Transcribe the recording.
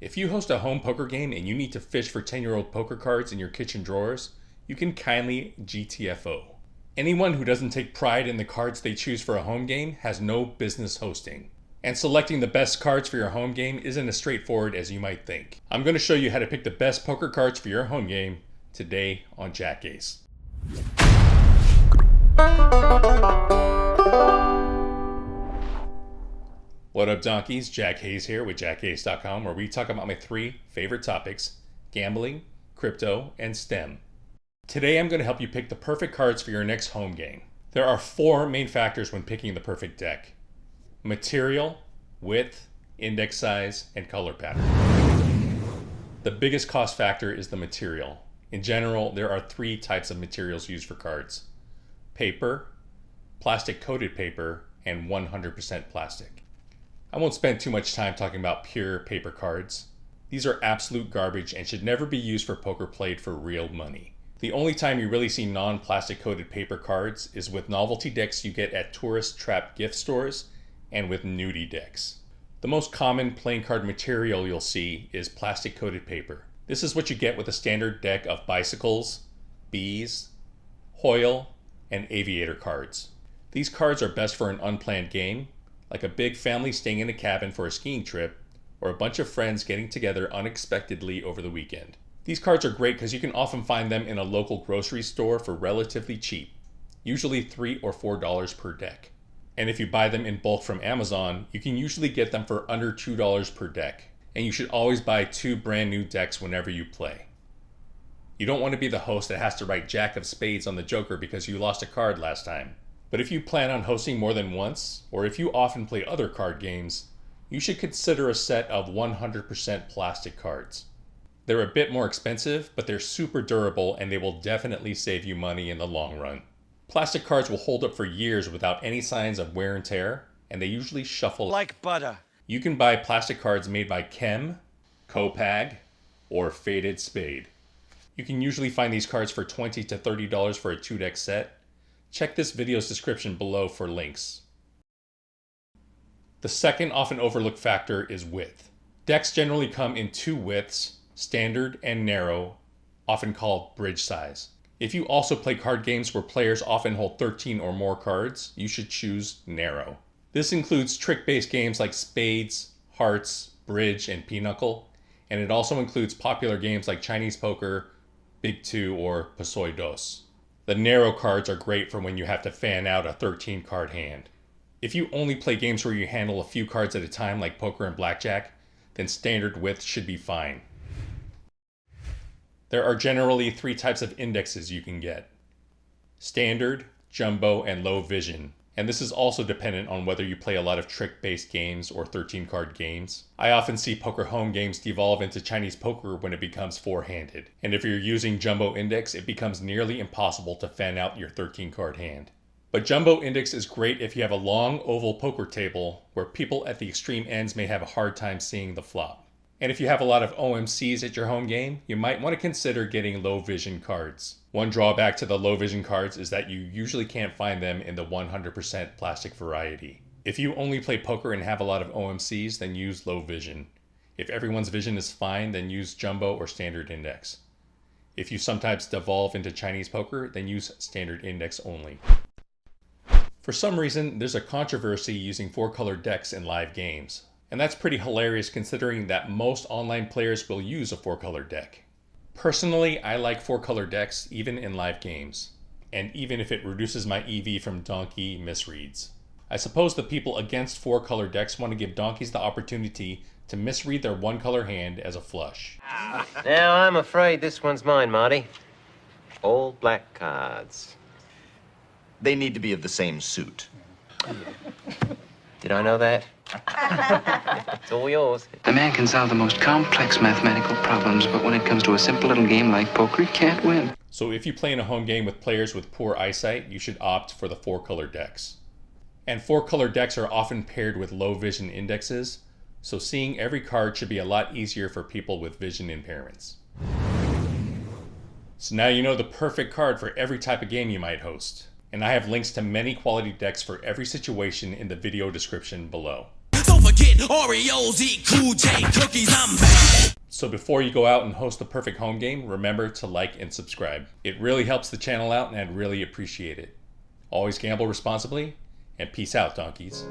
If you host a home poker game and you need to fish for 10-year-old poker cards in your kitchen drawers, you can kindly GTFO. Anyone who doesn't take pride in the cards they choose for a home game has no business hosting. And selecting the best cards for your home game isn't as straightforward as you might think. I'm going to show you how to pick the best poker cards for your home game today on Jack Ace. What up, donkeys? Jack Hayes here with jackace.com, where we talk about my 3 favorite topics: gambling, crypto, and STEM. Today I'm going to help you pick the perfect cards for your next home game. There are 4 main factors when picking the perfect deck: material, width, index size, and color pattern. The biggest cost factor is the material. In general, there are 3 types of materials used for cards: paper, plastic coated paper, and 100% plastic. I won't spend too much time talking about pure paper cards. These are absolute garbage and should never be used for poker played for real money. The only time you really see non-plastic coated paper cards is with novelty decks you get at tourist trap gift stores and with nudie decks. The most common playing card material you'll see is plastic coated paper. This is what you get with a standard deck of bicycles, bees, Hoyle, and Aviator cards. These cards are best for an unplanned game, like a big family staying in a cabin for a skiing trip, or a bunch of friends getting together unexpectedly over the weekend. These cards are great because you can often find them in a local grocery store for relatively cheap, usually $3 or $4 per deck. And if you buy them in bulk from Amazon, you can usually get them for under $2 per deck. And you should always buy 2 brand new decks whenever you play. You don't want to be the host that has to write Jack of Spades on the Joker because you lost a card last time. But if you plan on hosting more than once, or if you often play other card games, you should consider a set of 100% plastic cards. They're a bit more expensive, but they're super durable and they will definitely save you money in the long run. Plastic cards will hold up for years without any signs of wear and tear, and they usually shuffle like butter. You can buy plastic cards made by Chem, Copag, or Faded Spade. You can usually find these cards for $20 to $30 for a 2-deck set. Check this video's description below for links. The second often overlooked factor is width. Decks generally come in 2 widths, standard and narrow, often called bridge size. If you also play card games where players often hold 13 or more cards, you should choose narrow. This includes trick-based games like Spades, Hearts, Bridge, and Pinochle, and it also includes popular games like Chinese Poker, Big Two, or Pasoy Dos. The narrow cards are great for when you have to fan out a 13-card hand. If you only play games where you handle a few cards at a time like poker and blackjack, then standard width should be fine. There are generally 3 types of indexes you can get: standard, jumbo, and LoVision. And this is also dependent on whether you play a lot of trick-based games or 13-card games. I often see poker home games devolve into Chinese poker when it becomes 4-handed. And if you're using jumbo index, it becomes nearly impossible to fan out your 13-card hand. But jumbo index is great if you have a long oval poker table where people at the extreme ends may have a hard time seeing the flop. And if you have a lot of OMCs at your home game, you might want to consider getting LoVision cards. One drawback to the LoVision cards is that you usually can't find them in the 100% plastic variety. If you only play poker and have a lot of OMCs, then use LoVision. If everyone's vision is fine, then use jumbo or standard index. If you sometimes devolve into Chinese poker, then use standard index only. For some reason, there's a controversy using 4-color decks in live games. And that's pretty hilarious considering that most online players will use a 4-color deck. Personally, I like 4-color decks even in live games, and even if it reduces my EV from donkey misreads. I suppose the people against 4-color decks want to give donkeys the opportunity to misread their 1-color hand as a flush. Now, I'm afraid this one's mine, Marty. All black cards. They need to be of the same suit. Did I know that? It's all yours. A man can solve the most complex mathematical problems, but when it comes to a simple little game like poker, he can't win. So if you play in a home game with players with poor eyesight, you should opt for the 4-color decks. And 4-color decks are often paired with LoVision indexes, so seeing every card should be a lot easier for people with vision impairments. So now you know the perfect card for every type of game you might host. And I have links to many quality decks for every situation in the video description below. So Get Oreos, eat Cool J cookies, I'm back. So before you go out and host the perfect home game, remember to like and subscribe. It really helps the channel out and I'd really appreciate it. Always gamble responsibly, and peace out, donkeys.